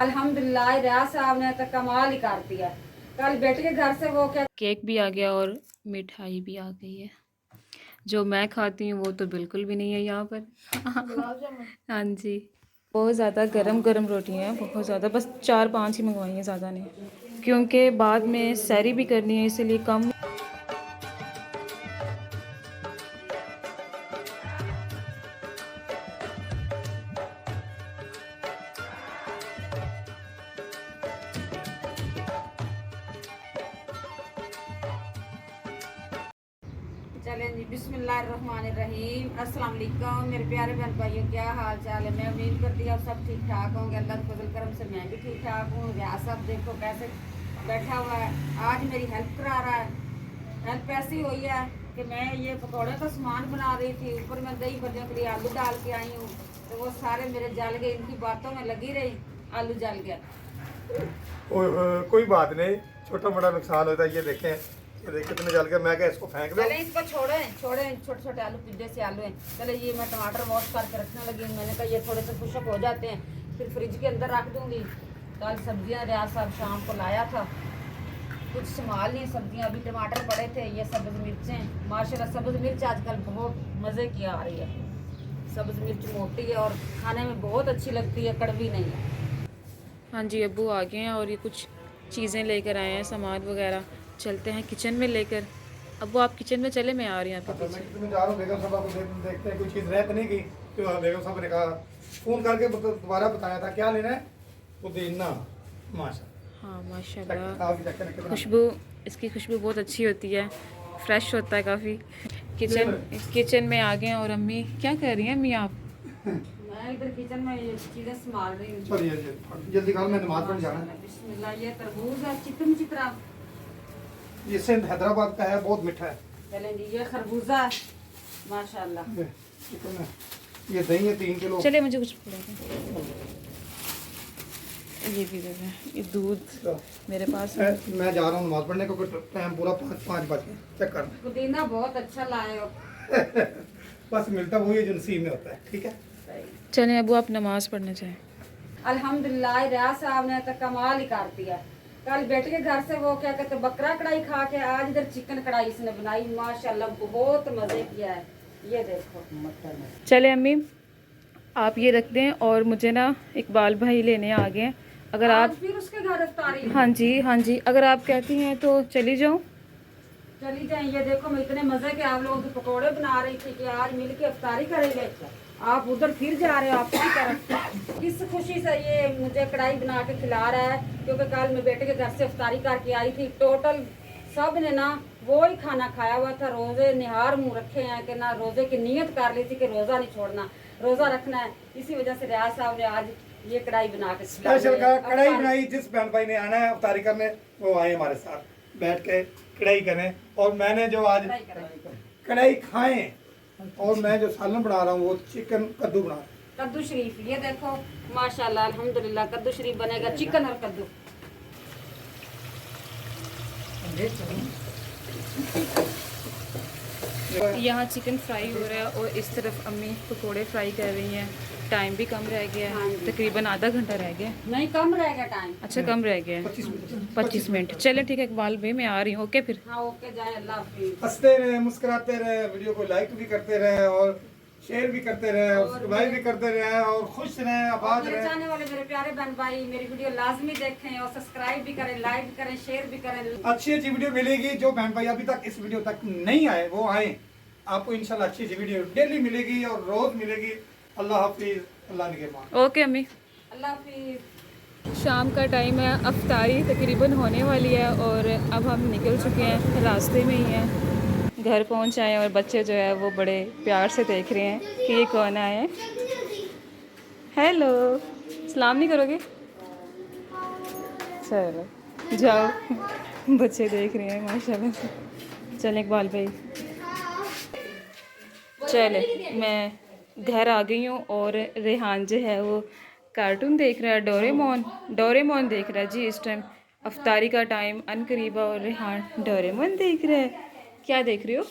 अल्हम्दुलिल्लाह रियाज साहब ने तो कमाल ही कर दिया। कल बेटे के घर से वो क्या केक भी आ गया और मिठाई भी आ गई है। जो मैं खाती हूँ वो तो बिल्कुल भी नहीं है यहाँ पर। हाँ जी, बहुत ज़्यादा गरम गरम रोटियाँ हैं, बहुत ज़्यादा, बस 4-5 ही मंगवाई हैं, ज़्यादा नहीं, क्योंकि बाद में सैरी भी करनी है, इसीलिए कम। चलें जी, बिस्मिल्लाहिर्रहमानिर्रहीम। अस्सलाम वालेकुम मेरे प्यारे बहन भाइयों, क्या हाल चाल है। मैं उम्मीद करती हूँ आप सब ठीक ठाक होंगे। अल्लाह के फजल करम से मैं भी ठीक ठाक हूँ। रियाज साहब देखो कैसे बैठा हुआ है, आज मेरी हेल्प करा रहा है। हेल्प ऐसी हुई है कि मैं ये पकौड़े का सामान बना रही थी, ऊपर मैं दही भरने के लिए आलू डाल के आई हूँ, तो वो सारे मेरे जल गए। इनकी बातों में लगी रही, आलू जल गया। कोई बात नहीं, छोटा बड़ा नुकसान होता है। ये देखें, ये देख कितने जल गए। मैं क्या इसको फेंक दूं? चले इसको छोड़े छोड़े, छोटे छोटे आलू पिज्जे से आलू हैं। चले ये मैं टमाटर वॉश करके रखने लगी। मैंने कहा ये थोड़े से खुशक हो जाते हैं, फिर फ्रिज के अंदर रख दूंगी। कल सब्जियां रियाज साहब शाम को लाया था, कुछ संभाल नहीं सब्जियां। अभी टमाटर पड़े थे, ये सब्ज मिर्चें, माशाल्लाह सब्ज मिर्च आजकल बहुत मज़े की आ रही है। सब्ज मिर्च मोटी है और खाने में बहुत अच्छी लगती है, कड़वी नहीं है। हाँ जी, अब्बू आ गए हैं और ये कुछ चीज़ें लेकर आए हैं, सामान वगैरह। चलते हैं किचन में लेकर। अब्बू आप किचन में चले, मैं आ रही हूँ आपके मैं पीछे। किचन में जा रहा हूँ। बेगम साहब को देखते हैं कोई चीज़ रह तो नहीं गई। तो बेगम साहब ने कहा, फ़ोन करके दोबारा बताया था क्या लेना है। पुदीना, माशा हाँ माशाल्लाह, कितना खुशबू, इसकी खुशबू बहुत अच्छी होती है, फ्रेश होता है काफ़ी। किचन में आ गए हैं और अम्मी क्या कर रही हैं? अम्मी आप? मैं इधर किचन में ये चीज़ें संभाल रही हूँ। चलिए जल्दी करो, मैं नमाज पढ़ने जाना है। बिस्मिल्लाह। ये तरबूज है, चिकन चित्रा। ये सिंध हैदराबाद का है, बहुत मीठा है। चलें जी, ये खरबूजा है माशाल्लाह। चिकन है, ये दही है 3 किलो। चले मुझे कुछ पड़ेगा, ये भी दे दें। ये दूध मेरे पास है। मैं जा रहा हूँ नमाज पढ़ने को, टाइम पूरा 5 बज गए। चेक कर पुदीना बहुत अच्छा लाए हो। बस मिलता वही है जो नसीब में होता है। ठीक है, चलें अबू आप नमाज पढ़ने जाएं। अल्हम्दुलिल्लाह रियाज साहब ने तो कमाल ही कर दिया। कल बेटे के घर से वो क्या कहते बकरा कढ़ाई खा के आज इधर चिकन कढ़ाई इसने बनाई, माशाल्लाह बहुत मजे किया है। ये देखो चले अम्मी आप ये रख दें, और मुझे ना इकबाल भाई लेने आ गए हैं। अगर आज आप, फिर उसके घर इफ्तारी। हाँ जी हाँ जी, अगर आप कहती हैं तो चली जाऊँ। चली जाए। ये देखो मैं इतने मजे के आप लोगों के पकौड़े बना रही थी कि आज मिल के इफ्तारी करेंगे। आप उधर फिर जा रहे हो आपकी तरफ। किस खुशी से ये मुझे कढ़ाई बना के खिला रहा है, क्योंकि कल मैं बेटे के घर से इफ्तारी करके आई थी। टोटल सब ने ना वो ही खाना खाया हुआ था। रोजे निहार मुंह रखे हैं कि ना रोजे की नीयत कर ली थी कि रोजा नहीं छोड़ना, रोजा रखना है। इसी वजह से रियाज साहब ने आज ये कढ़ाई बना के स्पेशल कढ़ाई बनाई। जिस बहन भाई ने आना है इफ्तारी करने, वो आए हमारे साथ, बैठ के कढ़ाई करें। और मैंने जो आज कढ़ाई खाएं, और मैं जो सालन बना रहा हूँ वो चिकन कद्दू बना रहा हूँ। कद्दू शरीफ। ये देखो माशाल्लाह अल्हम्दुलिल्लाह कद्दू शरीफ बनेगा, चिकन और कद्दू। यहाँ चिकन फ्राई हो रहा है और इस तरफ अम्मी पकोड़े फ्राई कर रही हैं। टाइम भी कम रह गया हाँ है, जी। तकरीबन आधा घंटा रह गया। नहीं कम रहेगा टाइम। अच्छा कम रह गया है, 25 मिनट। चले ठीक है इकबाल भाई, मैं आ रही हूँ। ओके फिर। हाँ ओके जाए, अल्लाह हाफिज़। हंसते रहे, मुस्कुराते रहे, वीडियो को लाइक भी करते रहे और शेयर भी करते रहे और सब्सक्राइब भी करते रहे और खुश रहें, आबाद मेरे रहें। चाहने वाले मेरे प्यारे बहन भाई मेरी वीडियो लाजमी देखें और सब्सक्राइब भी करें, लाइक भी करें, शेयर भी करें। अच्छी अच्छी वीडियो मिलेगी। जो बहन भाई अभी तक इस वीडियो तक नहीं आए वो आए, आपको इंशाल्लाह अच्छी अच्छी वीडियो डेली मिलेगी और रोज मिलेगी। अल्लाह हाफिज, अल्लाह निगहबान। ओके अम्मी, अल्लाह हाफिज़। शाम का टाइम है, अफ्तारी तकरीबन होने वाली है और अब हम निकल चुके हैं, रास्ते में ही हैं। घर पहुंच आए और बच्चे जो है वो बड़े प्यार से देख रहे हैं कि ये कौन आए हैं। हेलो, सलाम नहीं करोगे? चलो जाओ, बच्चे देख रहे हैं माशाल्लाह से। चलें इकबाल भाई, चले मैं घर आ गई हूँ और रेहान जो है वो कार्टून देख रहा है, डोरेमोन देख रहा है जी। इस टाइम अफ्तारी का टाइम अनकरीबा और रेहान डोरेमोन देख रहा है। क्या देख रहे हो?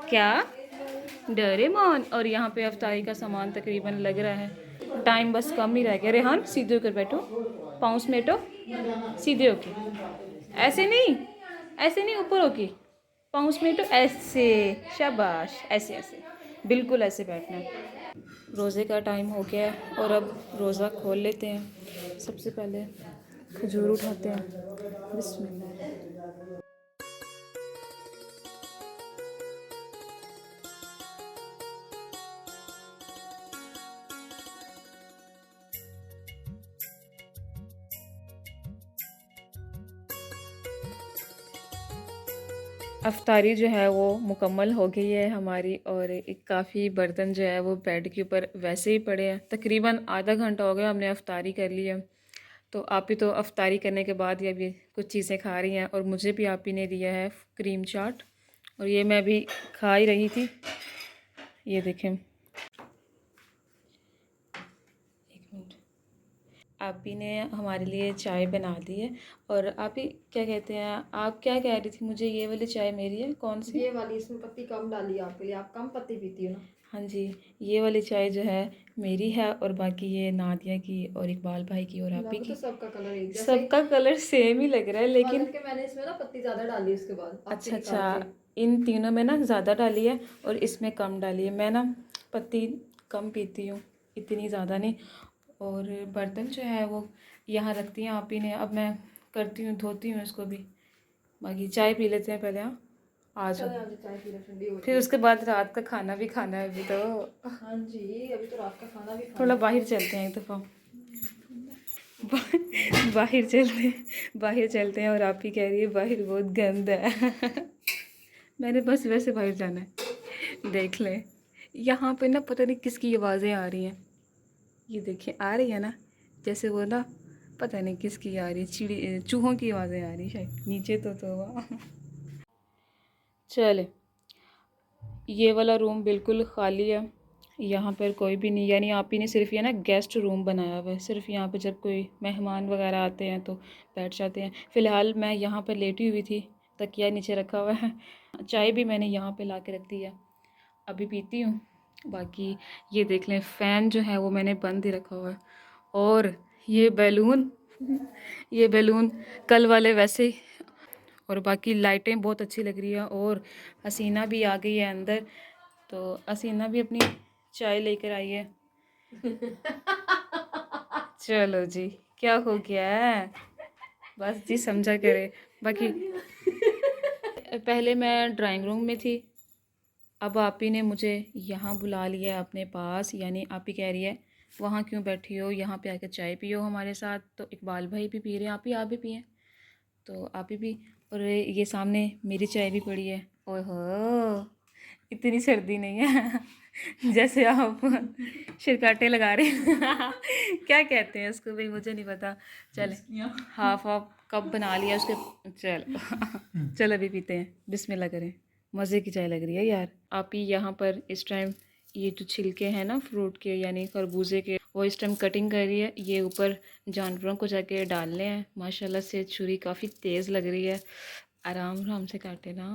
क्या? डोरेमोन। और यहाँ पे अफ्तारी का सामान तकरीबन लग रहा है। टाइम बस कम ही रह गया। रेहान सीधे होकर बैठो, पाँव समेटो, सीधे होके, ऐसे नहीं ऊपर होके, पाँव समेटो, ऐसे, शाबाश, ऐसे ऐसे, बिल्कुल ऐसे बैठना है। रोज़े का टाइम हो गया है और अब रोज़ा खोल लेते हैं। सबसे पहले खजूर उठाते हैं, बिस्मिल्लाह। अफ्तारी जो है वो मुकम्मल हो गई है हमारी, और एक काफ़ी बर्तन जो है वो बेड के ऊपर वैसे ही पड़े हैं। तकरीबन आधा घंटा हो गया हमने अफ्तारी कर ली है। तो आप ही तो अफ्तारी करने के बाद ये भी कुछ चीज़ें खा रही हैं, और मुझे भी आप ही ने दिया है क्रीम चाट, और ये मैं भी खा ही रही थी। ये देखें, एक मिनट, आप ही ने हमारे लिए चाय बना दी है। और आप ही क्या कहते हैं, आप क्या कह रही थी, मुझे ये वाली चाय मेरी है, कौन सी? ये वाली, इसमें पत्ती कम डाली है आपके लिए, आप कम पत्ती पीती हो ना। हाँ जी, ये वाली चाय जो है मेरी है, और बाकी ये नादिया की और इकबाल भाई की और आप ही लग की। तो सबका कलर एक जैसा ही, सबका कलर सेम ही लग रहा है, लेकिन हालांकि मैंने इसमें ना पत्ती ज्यादा डाली उसके बाद आपसे अच्छा निकाल अच्छा, इन तीनों में ना ज़्यादा डाली है और इसमें कम डाली है। मैं ना पत्ती कम पीती हूँ, इतनी ज़्यादा नहीं। और बर्तन जो है वो यहाँ रखती हैं आप ही ने, अब मैं करती हूँ, धोती हूँ इसको भी। बाकी चाय पी लेते हैं पहले। हाँ, आ के। जाओ, चलो आज चाय पी लो, ठंडी हो फिर उसके बाद रात का खाना भी खाना है अभी तो। हाँ जी, अभी तो रात का खाना भी खाना थोड़ा बाहर चलते हैं एक दफ़ा, बाहर चलते हैं, बाहर चलते हैं। और आप ही कह रही है बाहर बहुत गंद है। मैंने बस वैसे बाहर जाना है। देख लें, यहाँ पे ना पता नहीं किसकी आवाज़ें आ रही हैं। ये देखिए, आ रही है ना, जैसे वो ना पता नहीं किसकी आ रही है, चिड़ी चूहों की आवाज़ें आ रही है शायद नीचे तो चले, ये वाला रूम बिल्कुल ख़ाली है, यहाँ पर कोई भी नहीं, यानी आप ही ने सिर्फ ये ना गेस्ट रूम बनाया हुआ है। सिर्फ यहाँ पे जब कोई मेहमान वगैरह आते हैं तो बैठ जाते हैं। फ़िलहाल मैं यहाँ पर लेटी हुई थी, तकिया नीचे रखा हुआ है। चाय भी मैंने यहाँ पे ला के रख दी है, अभी पीती हूँ। बाकी ये देख लें, फ़ैन जो है वो मैंने बंद ही रखा हुआ है। और ये बैलून ये बैलून कल वाले वैसे ही। और बाकी लाइटें बहुत अच्छी लग रही है, और हसीना भी आ गई है अंदर, तो हसीना भी अपनी चाय लेकर आई है। चलो जी, क्या हो गया है, बस जी समझा करे। बाकी पहले मैं ड्राइंग रूम में थी, अब आप ही ने मुझे यहाँ बुला लिया है अपने पास, यानी आप ही कह रही है वहाँ क्यों बैठी हो, यहाँ पे आकर चाय पियो हमारे साथ। तो इकबाल भाई भी पी रहे हैं, आप भी पिए, तो आप ही भी। और ये सामने मेरी चाय भी पड़ी है। ओहो, इतनी सर्दी नहीं है जैसे आप शिरकाटे लगा रहे हैं। क्या कहते हैं उसको भाई, मुझे नहीं पता। चल, हाफ हाफ कप बना लिया उसके, चल चल अभी पीते हैं, बिस्मिल्लाह करें। मज़े की चाय लग रही है यार। आप ही यहाँ पर इस टाइम ये जो छिलके हैं ना फ्रूट के, यानी खरबूजे के, वो इस टाइम कटिंग कर रही है। ये ऊपर जानवरों को जाके डालने हैं। माशाल्लाह से छुरी काफ़ी तेज़ लग रही है, आराम आराम से काटे ना,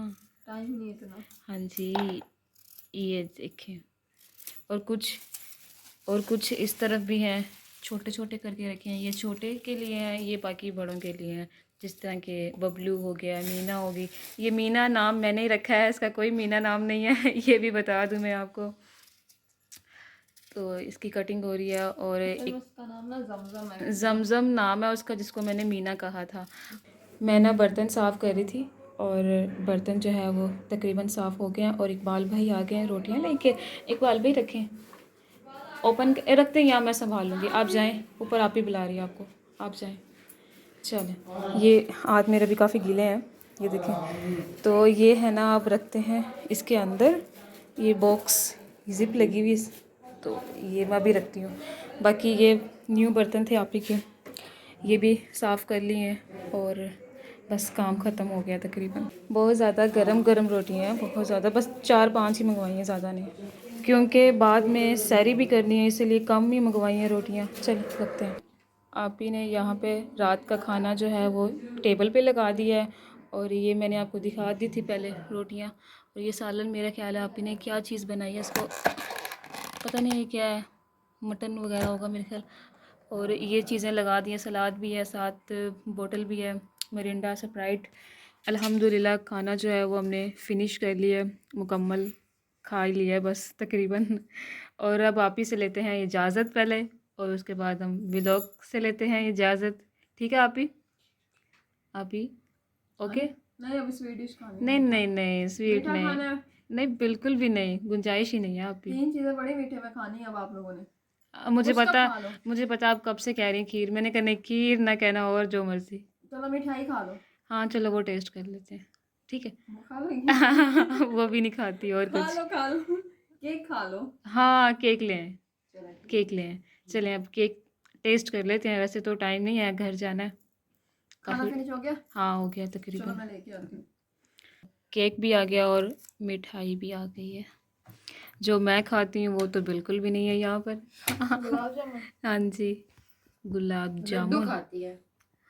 टाइम नहीं है इतना। हाँ जी, ये देखें। और कुछ इस तरफ भी हैं, छोटे छोटे करके रखे हैं। ये छोटे के लिए हैं, ये बाकी बड़ों के लिए हैं। जिस तरह के बबलू हो गया, मीना होगी। ये मीना नाम मैंने ही रखा है, इसका कोई मीना नाम नहीं है। ये भी बता दूं मैं आपको। तो इसकी कटिंग हो रही है। और एक उसका नाम ना जमजम है। जमजम नाम है उसका, जिसको मैंने मीना कहा था। मैं ना बर्तन साफ़ कर रही थी, और बर्तन जो है वो तकरीबन साफ़ हो गए हैं। और इकबाल भाई आ गए हैं रोटियां लेके। इकबाल भाई रखें, ओपन रखते हैं, या मैं संभाल लूँगी, आप जाएं ऊपर, आप ही बुला रही है आपको, आप जाएं। चलें, ये हाथ मेरे भी काफ़ी गीले हैं, ये देखें। तो ये है ना, आप रखते हैं इसके अंदर, ये बॉक्स जिप लगी हुई, तो ये मैं भी रखती हूँ। बाकी ये न्यू बर्तन थे आप ही के, ये भी साफ़ कर लिए हैं, और बस काम ख़त्म हो गया तकरीबन। बहुत ज़्यादा गरम गरम रोटियाँ हैं, बहुत ज़्यादा, बस 4-5 ही मंगवाई हैं, ज़्यादा नहीं, क्योंकि बाद में सैरी भी करनी है, इसलिए कम ही मंगवाई हैं रोटियाँ। चल रखते हैं। आप ही ने यहाँ पे रात का खाना जो है वो टेबल पे लगा दिया है, और ये मैंने आपको दिखा दी थी पहले रोटियाँ। और ये सालन मेरा ख्याल है आप ही ने क्या चीज़ बनाई है, इसको पता नहीं क्या है, मटन वगैरह होगा मेरे ख्याल। और ये चीज़ें लगा दी हैं, सलाद भी है, साथ बोतल भी है, मिरिंडा, स्प्राइट। अल्हम्दुलिल्लाह खाना जो है वो हमने फ़िनिश कर लिया है, मुकम्मल खा ही लिया है बस तकरीबन। और अब आप ही से लेते हैं इजाज़त पहले, और उसके बाद हम व्लॉग से लेते हैं इजाज़त। ठीक है आप ही ओके। नहीं अभी स्वीट डिश खानी नहीं नहीं नहीं, स्वीट मीठा नहीं, खाना है। नहीं बिल्कुल भी नहीं, गुंजाइश ही नहीं है आप ही। 3 चीजें बड़ी मीठे में खानी है अब आप लोगों ने। मुझे कुछ तो पता, खा लो। मुझे पता आप कब से कह रही हैं खीर, मैंने कहना खीर ना कहना और जो मर्जी। चलो मिठाई खा लो। हाँ चलो वो टेस्ट कर लेते हैं, ठीक है। खा लो वो भी नहीं खाती और खा कुछ। लो खा लो केक खा लो। हाँ केक ले आए, चलो ठीक। केक ले आए। चलें अब केक टेस्ट कर लेते हैं, वैसे तो टाइम नहीं है, घर जाना है खाना काफ़ी। फिनिश हो गया। हाँ हो गया चलो तकरीबन। मैं लेके आती हूँ। केक भी आ गया और मिठाई भी आ गई है। जो मैं खाती हूँ वो तो बिल्कुल भी नहीं है यहाँ पर। गुलाब जामुन हाँ जी, गुलाब लड्डू जामुन। खाती है।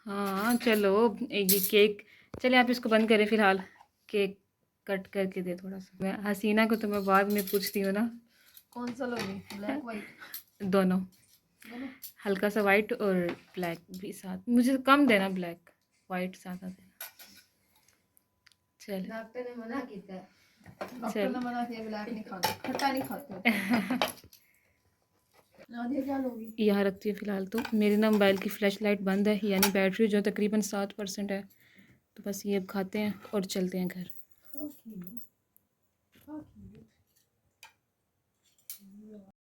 हाँ चलो ये केक, चलिए आप इसको बंद करें फ़िलहाल, केक कट करके दे थोड़ा सा। मैं हसीना को तो मैं बाद में पूछती हूँ ना। कौन सा लोगी ब्लैक वाइट दोनों, दोनों। हल्का सा वाइट और ब्लैक भी साथ, मुझे कम देना ब्लैक, वाइट ज़्यादा देना। चल डॉक्टर ने मना किया है। डॉक्टर ने मना किया ब्लैक नहीं खाना, खट्टा नहीं खाते। नादिया क्या लोगी। यहाँ रखती है फ़िलहाल। तो मेरी ना मोबाइल की फ्लैश लाइट बंद है, यानी बैटरी जो तकरीबन 7% है। तो बस ये अब खाते हैं और चलते हैं घर।